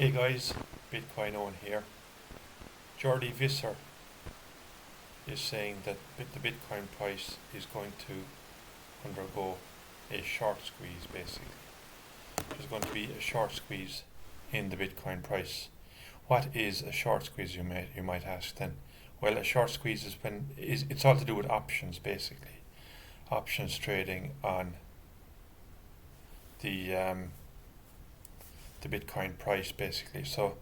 Hey guys, Bitcoin Owen here. Jordi Visser is saying that the Bitcoin price is going to undergo a short squeeze basically. There's going to be a short squeeze in the Bitcoin price. What is a short squeeze, you might ask then? Well, a short squeeze it's all to do with options basically. Options trading on the the Bitcoin price basically. So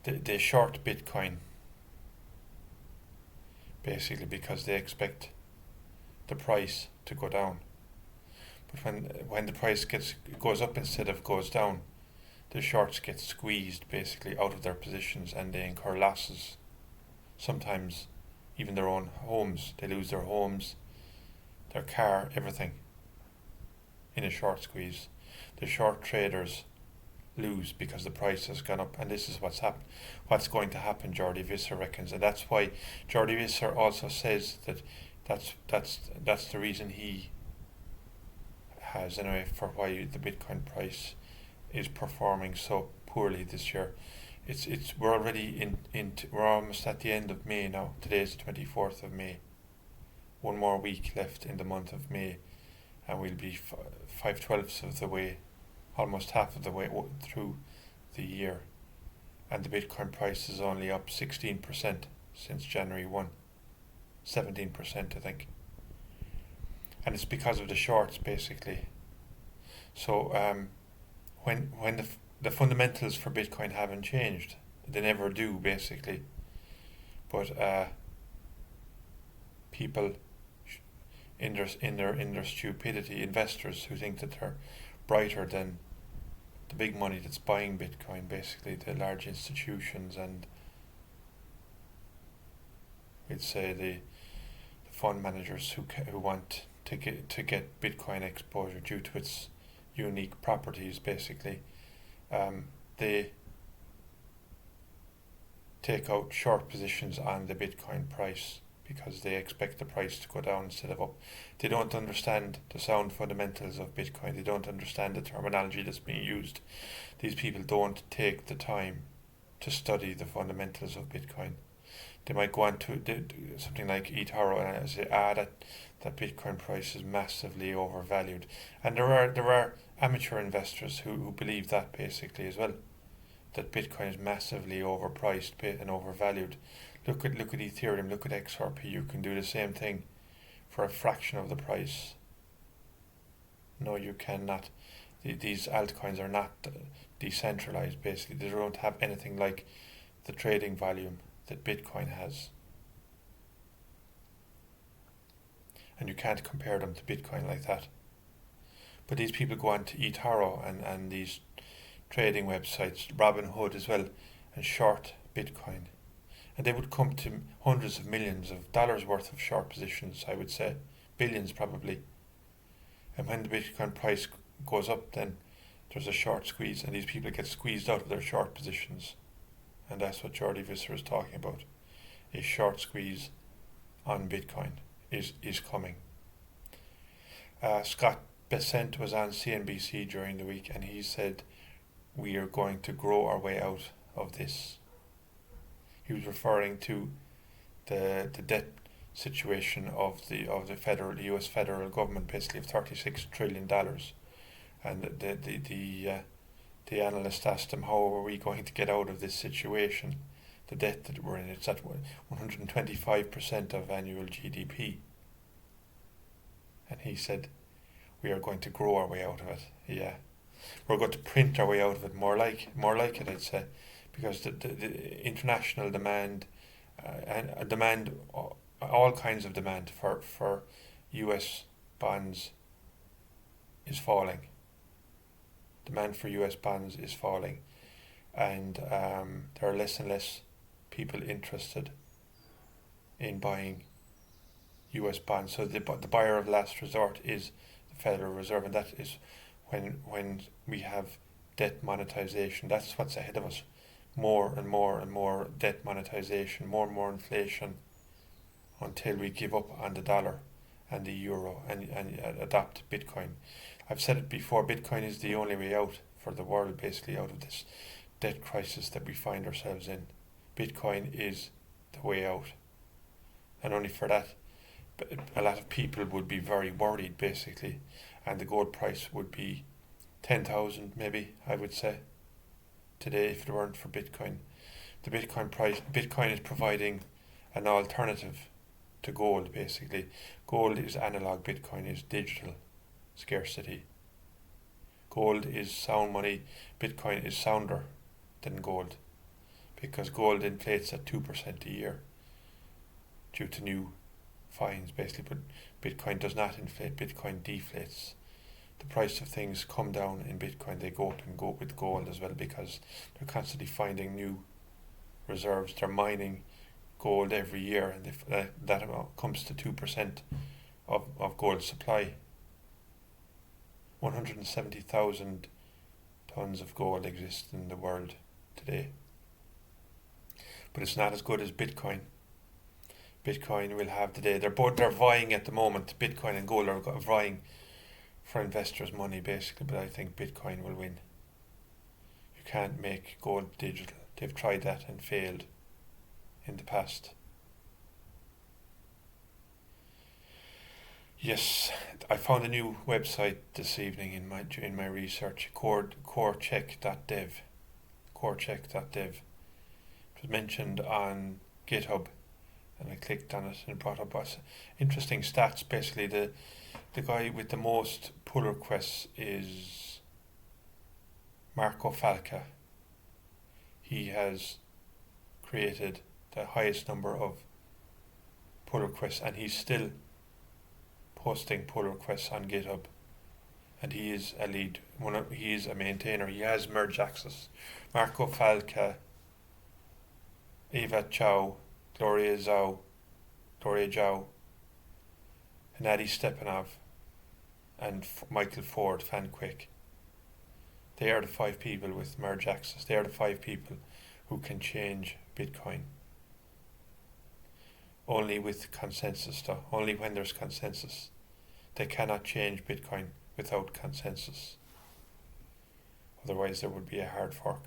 they short Bitcoin basically because they expect the price to go down. But when the price goes up instead of goes down, the shorts get squeezed basically out of their positions and they incur losses. Sometimes even their own homes. They lose their homes, their car, everything in a short squeeze. The short traders lose because the price has gone up, and this is what's going to happen, Jordi Visser reckons. And that's why Jordi Visser also says that that's the reason he has anyway for why the Bitcoin price is performing so poorly this year. We're already we're almost at the end of May now. Today is the 24th of May. One more week left in the month of May, and we'll be 5/12ths of the way, almost half of the way through the year, and the Bitcoin price is only up 16% since January 1, 17% I think, and it's because of the shorts basically. So when the fundamentals for Bitcoin haven't changed, they never do basically, but people in their stupidity, investors who think that they're brighter than the big money that's buying Bitcoin, basically the large institutions and we'd say the fund managers who want to get Bitcoin exposure due to its unique properties, basically, they take out short positions on the Bitcoin price because they expect the price to go down instead of up. They don't understand the sound fundamentals of Bitcoin. They don't understand the terminology that's being used. These people don't take the time to study the fundamentals of Bitcoin. They might go on to something like eToro and say, that Bitcoin price is massively overvalued. And there are amateur investors who believe that basically as well, that Bitcoin is massively overpriced and overvalued. Look at Ethereum, look at XRP. You can do the same thing for a fraction of the price. No, you cannot. These altcoins are not decentralized, basically. They don't have anything like the trading volume that Bitcoin has. And you can't compare them to Bitcoin like that. But these people go on to eToro and these trading websites, Robinhood as well, and short Bitcoin. And they would come to hundreds of millions of dollars worth of short positions, I would say, billions probably. And when the Bitcoin price goes up, then there's a short squeeze, and these people get squeezed out of their short positions. And that's what Jordi Visser is talking about. A short squeeze on Bitcoin is coming. Scott Bessent was on CNBC during the week, and he said we are going to grow our way out of this. He was referring to the debt situation of the US federal government, basically of $36 trillion, and the analyst asked him, how are we going to get out of this situation? The debt that we're in, it's at 125% of annual GDP, and he said we are going to grow our way out of it. Yeah, we're going to print our way out of it, more like it, I'd say, because the international demand and demand, all kinds of demand for US bonds is falling. Demand for US bonds is falling, and there are less and less people interested in buying US bonds. So the buyer of last resort is the Federal Reserve, and that is when we have debt monetization. That's what's ahead of us. More and more and more debt monetization, more and more inflation, until we give up on the dollar and the euro and adopt Bitcoin. I've said it before, Bitcoin is the only way out for the world, basically, out of this debt crisis that we find ourselves in. Bitcoin is the way out. And only for that, a lot of people would be very worried basically, and the gold price would be 10,000 maybe, I would say, today if it weren't for Bitcoin. The Bitcoin is providing an alternative to gold basically. Gold is analog, Bitcoin is digital scarcity. Gold is sound money, Bitcoin is sounder than gold, because gold inflates at 2% a year due to new fines basically, but Bitcoin does not inflate, Bitcoin deflates. The price of things come down in Bitcoin, they go up and go with gold as well, because they're constantly finding new reserves. They're mining gold every year, and that amount comes to 2% of gold supply. 170,000 tons of gold exist in the world today. But it's not as good as Bitcoin. Bitcoin will have today, they're vying at the moment. Bitcoin and gold are vying for investors' money basically, but I think Bitcoin will win. You can't make gold digital. They've tried that and failed in the past. Yes, I found a new website this evening in my research, corecheck.dev. corecheck.dev. It was mentioned on GitHub, and I clicked on it and it brought up interesting stats. Basically, the guy with the most pull requests is Marco Falca. He has created the highest number of pull requests, and he's still posting pull requests on GitHub. And he is a lead. He is a maintainer. He has merge access. Marco Falca, Eva Chow, Gloria Zhao, Hennady Stepanov, and Michael Ford Fanquick. They are the 5 people with merge access. They are the 5 people who can change Bitcoin. Only with consensus though. Only when there's consensus. They cannot change Bitcoin without consensus. Otherwise there would be a hard fork.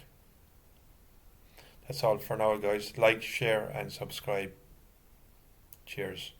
That's all for now, guys. Like, share and subscribe. Cheers.